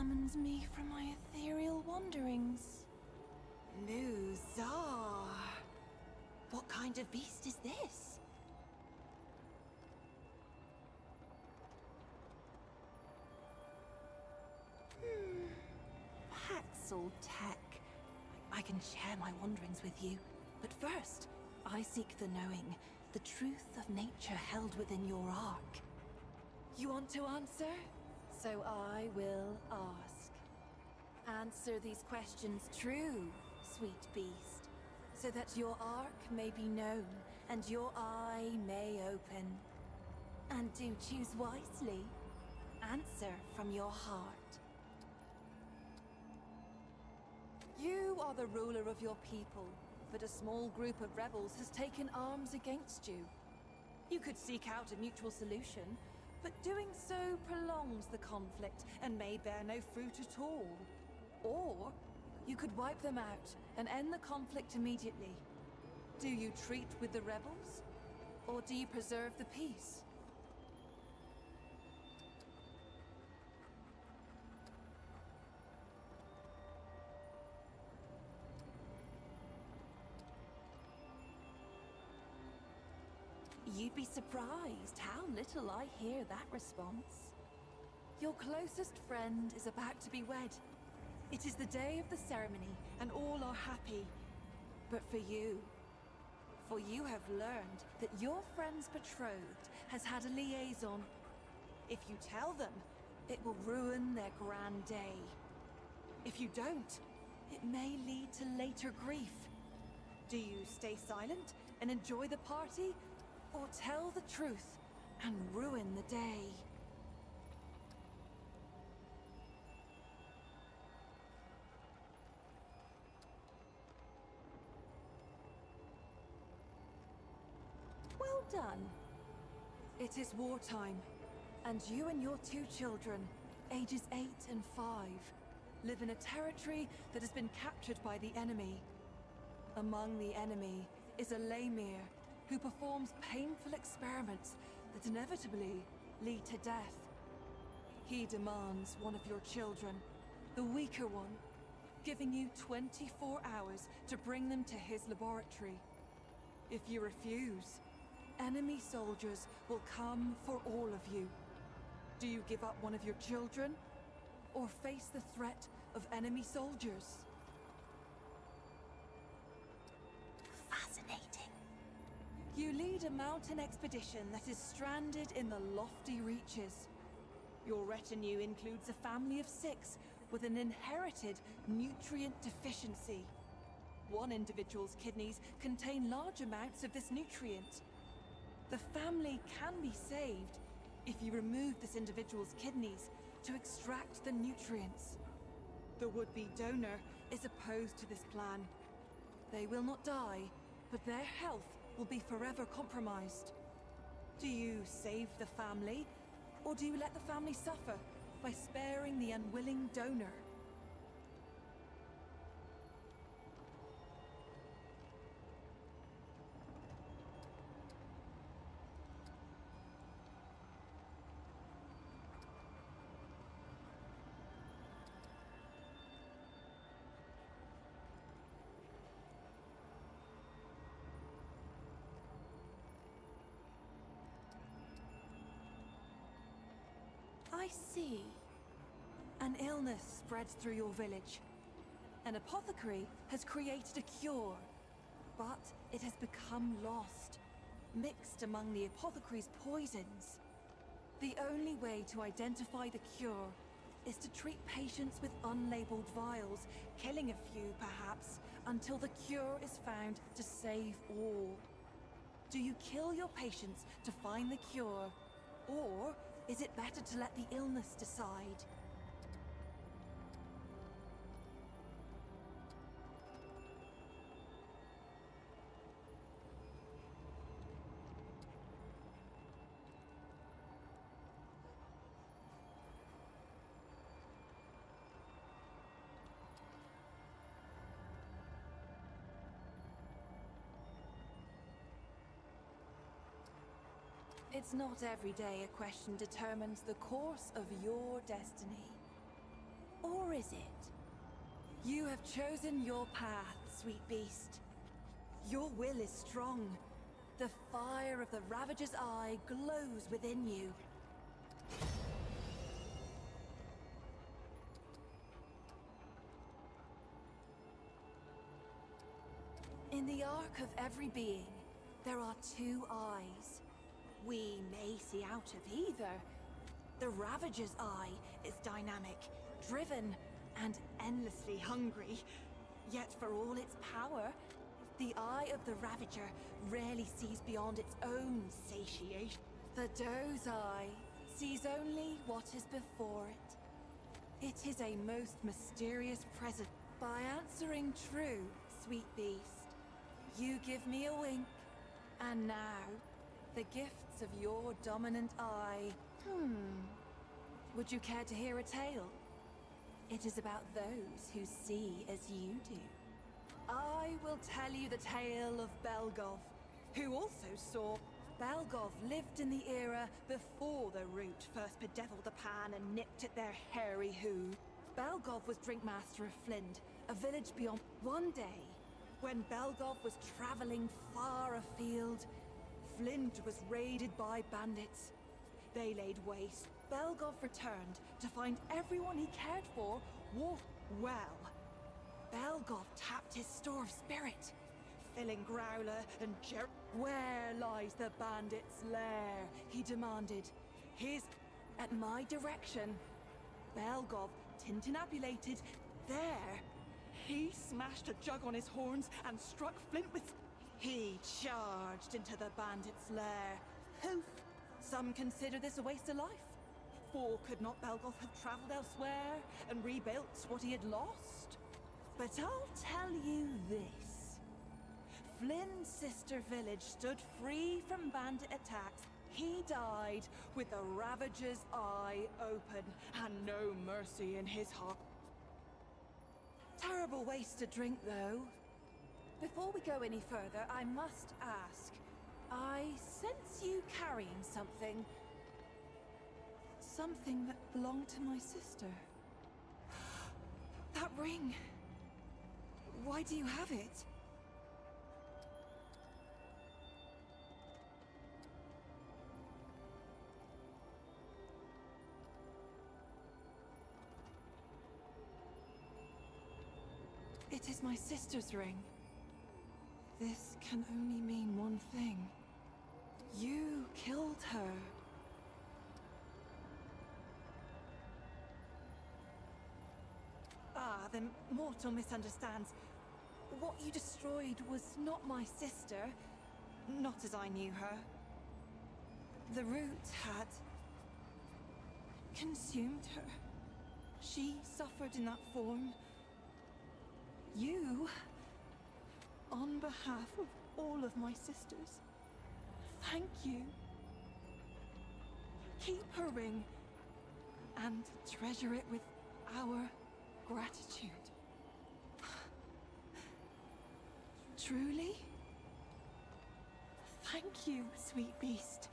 summons me from my ethereal wanderings. Muzar. What kind of beast is this? Paxel Tech. I can share my wanderings with you. But first, I seek the knowing, the truth of nature held within your ark. You want to answer? So I will ask. Answer these questions true, sweet beast, so that your ark may be known and your eye may open. And do choose wisely. Answer from your heart. You are the ruler of your people, but a small group of rebels has taken arms against you. You could seek out a mutual solution, but doing so prolongs the conflict and may bear no fruit at all. Or you could wipe them out and end the conflict immediately. Do you treat with the rebels, or do you preserve the peace? You'd be surprised how little I hear that response. Your closest friend is about to be wed. It is the day of the ceremony, and all are happy. But for you have learned that your friend's betrothed has had a liaison. If you tell them, it will ruin their grand day. If you don't, it may lead to later grief. Do you stay silent and enjoy the party? Or tell the truth and ruin the day? Well done. It is wartime, and you and your 2 children, ages 8 and 5, live in a territory that has been captured by the enemy. Among the enemy is a Lemire, who performs painful experiments that inevitably lead to death. He demands one of your children, the weaker one, giving you 24 hours to bring them to his laboratory. If you refuse, enemy soldiers will come for all of you. Do you give up one of your children, or face the threat of enemy soldiers? Fascinating. You lead a mountain expedition that is stranded in the lofty reaches. Your retinue includes a family of 6 with an inherited nutrient deficiency. One individual's kidneys contain large amounts of this nutrient. The family can be saved if you remove this individual's kidneys to extract the nutrients. The would-be donor is opposed to this plan. They will not die, but their health will be forever compromised. Do you save the family, or do you let the family suffer by sparing the unwilling donor? I see. An illness spreads through your village. An apothecary has created a cure, but it has become lost, mixed among the apothecary's poisons. The only way to identify the cure is to treat patients with unlabeled vials, killing a few perhaps, until the cure is found to save all. Do you kill your patients to find the cure, or is it better to let the illness decide? It's not every day a question determines the course of your destiny. or is it? You have chosen your path, sweet beast. Your will is strong. The fire of the Ravager's eye glows within you. In the arc of every being, there are two eyes. We may see out of either. The Ravager's eye is dynamic, driven, and endlessly hungry. Yet for all its power, the eye of the Ravager rarely sees beyond its own satiation. The Doe's eye sees only what is before it. It is a most mysterious presence. By answering true, sweet beast, you give me a wink. And now, the gifts of your dominant eye. Would you care to hear a tale? It is about those who see as you do. I will tell you the tale of Belgov, who also saw. Belgov lived in the era before the Root first bedeviled the Pan and nipped at their hairy hooves. Belgov was Drinkmaster of Flint, a village beyond. One day, when Belgov was traveling far afield, Flint was raided by bandits. They laid waste. Belgov returned to find everyone he cared for well. Belgov tapped his store of spirit, filling Growler and Where lies the bandit's lair? He demanded. At my direction. Belgov tintinabulated. There, he smashed a jug on his horns and struck Flint with. He charged into the bandit's lair. Poof! Some consider this a waste of life. For could not Belgov have traveled elsewhere and rebuilt what he had lost? But I'll tell you this. Flynn's sister village stood free from bandit attacks. He died with the Ravager's eye open and no mercy in his heart. Terrible waste to drink, though. Before we go any further, I must ask. I sense you carrying something. Something that belonged to my sister. That ring. Why do you have it? It is my sister's ring. This can only mean one thing. You killed her. The mortal misunderstands. What you destroyed was not my sister. Not as I knew her. The Root had consumed her. She suffered in that form. You, on behalf of all of my sisters, thank you. Keep her ring and treasure it with our gratitude. Truly? Thank you, sweet beast.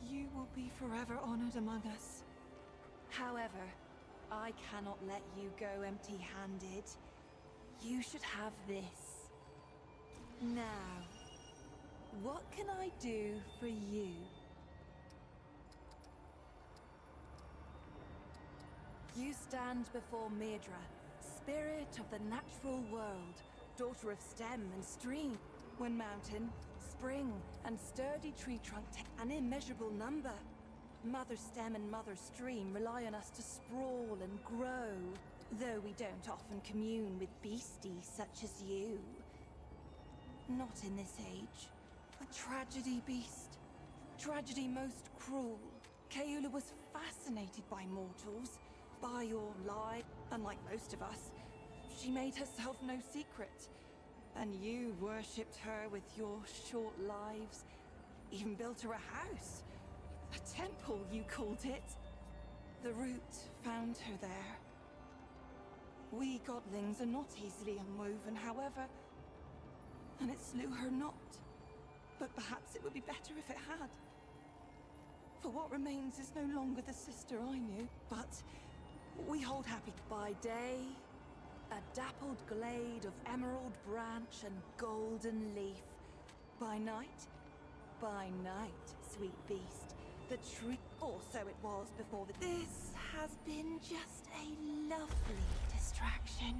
You will be forever honored among us. However, I cannot let you go empty-handed. You should have this. Now, what can I do for you? You stand before Medra, spirit of the natural world, daughter of stem and stream. When mountain, spring, and sturdy tree trunk take an immeasurable number. Mother stem and mother stream rely on us to sprawl and grow, though we don't often commune with beasties such as you. Not in this age. A tragedy, beast. Tragedy most cruel. Keula was fascinated by mortals, by your lie. Unlike most of us, she made herself no secret. And you worshipped her with your short lives. Even built her a house. A temple, you called it. The Root found her there. We godlings are not easily unwoven, however. And it slew her not. But perhaps it would be better if it had. For what remains is no longer the sister I knew, but We hold happy by day, a dappled glade of emerald branch and golden leaf. By night, sweet beast, the tree. Or so it was before the. This has been just a lovely distraction.